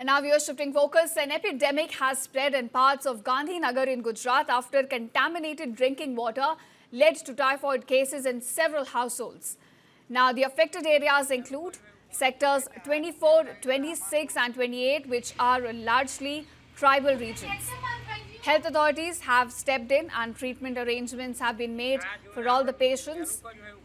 And now we are shifting focus. An epidemic has spread in parts of Gandhinagar in Gujarat after contaminated drinking water led to typhoid cases in several households. Now the affected areas include sectors 24, 26 and 28, which are largely tribal regions. Health authorities have stepped in and treatment arrangements have been made for all the patients.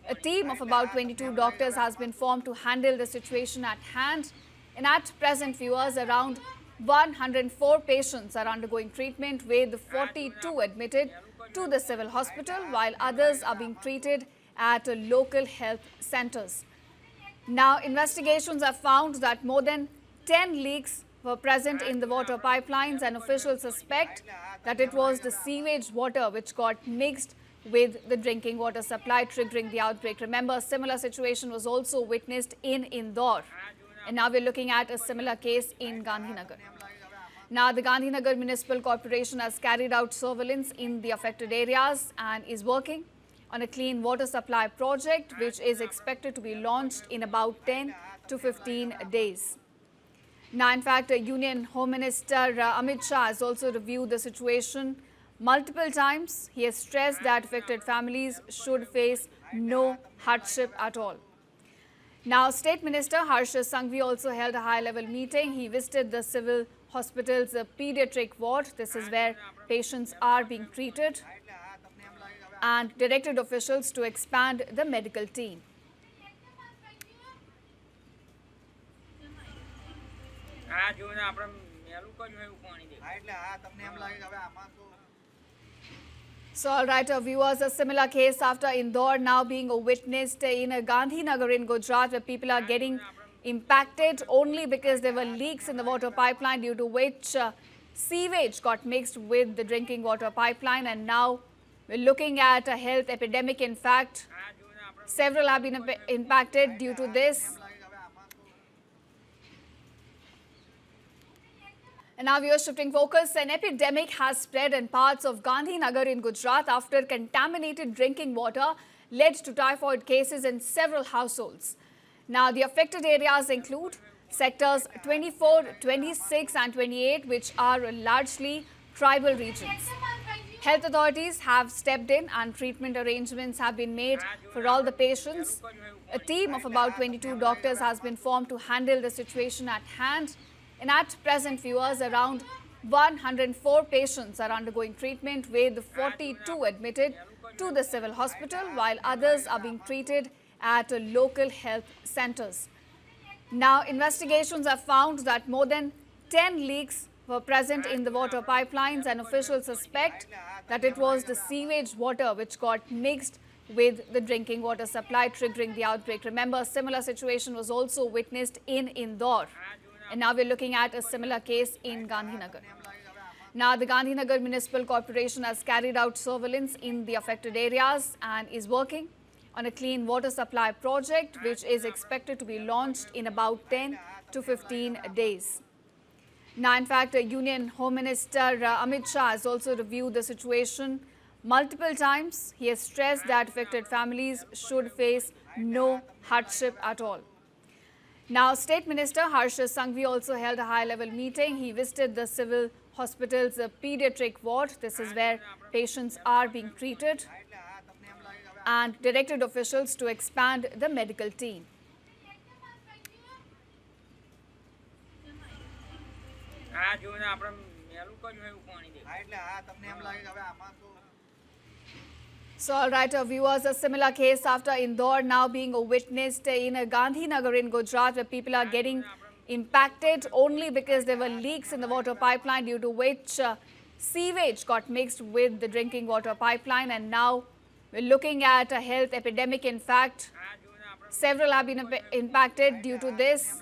A team of about 22 doctors has been formed to handle the situation at hand. And at present, viewers, around 104 patients are undergoing treatment, with 42 admitted to the civil hospital, while others are being treated at local health centers. Now, investigations have found that more than 10 leaks were present in the water pipelines, and officials suspect that it was the sewage water which got mixed with the drinking water supply, triggering the outbreak. Remember, a similar situation was also witnessed in Indore. And now we're looking at a similar case in Gandhinagar. Now, the Gandhinagar Municipal Corporation has carried out surveillance in the affected areas and is working on a clean water supply project, which is expected to be launched in about 10 to 15 days. Now, in fact, Union Home Minister Amit Shah has also reviewed the situation multiple times. He has stressed that affected families should face no hardship at all. Now, State Minister Harsh Sanghvi also held a high-level meeting. He visited the civil hospital's pediatric ward. This is where patients are being treated, and directed officials to expand the medical team. So, all right, viewers, a similar case after Indore now being witnessed in Gandhinagar in Gujarat, where people are getting impacted only because there were leaks in the water pipeline, due to which sewage got mixed with the drinking water pipeline. And now we're looking at a health epidemic. In fact, several have been impacted due to this. And now we are shifting focus. An epidemic has spread in parts of Gandhinagar in Gujarat after contaminated drinking water led to typhoid cases in several households. Now, the affected areas include sectors 24, 26 and 28, which are largely tribal regions. Health authorities have stepped in and treatment arrangements have been made for all the patients. A team of about 22 doctors has been formed to handle the situation at hand. And at present, viewers, around 104 patients are undergoing treatment, with 42 admitted to the civil hospital, while others are being treated at local health centers. Now, investigations have found that more than 10 leaks were present in the water pipelines, and officials suspect that it was the sewage water which got mixed with the drinking water supply, triggering the outbreak. Remember, a similar situation was also witnessed in Indore. And now we're looking at a similar case in Gandhinagar. Now, the Gandhinagar Municipal Corporation has carried out surveillance in the affected areas and is working on a clean water supply project, which is expected to be launched in about 10 to 15 days. Now, in fact, Union Home Minister Amit Shah has also reviewed the situation multiple times. He has stressed that affected families should face no hardship at all. Now, State Minister Harsh Sanghvi also held a high-level meeting. He visited the civil hospital's pediatric ward. This is where patients are being treated, and directed officials to expand the medical team. So, all right, viewers, a similar case after Indore now being witnessed in Gandhinagar in Gujarat, where people are getting impacted only because there were leaks in the water pipeline, due to which sewage got mixed with the drinking water pipeline. And now we're looking at a health epidemic. In fact, several have been impacted due to this.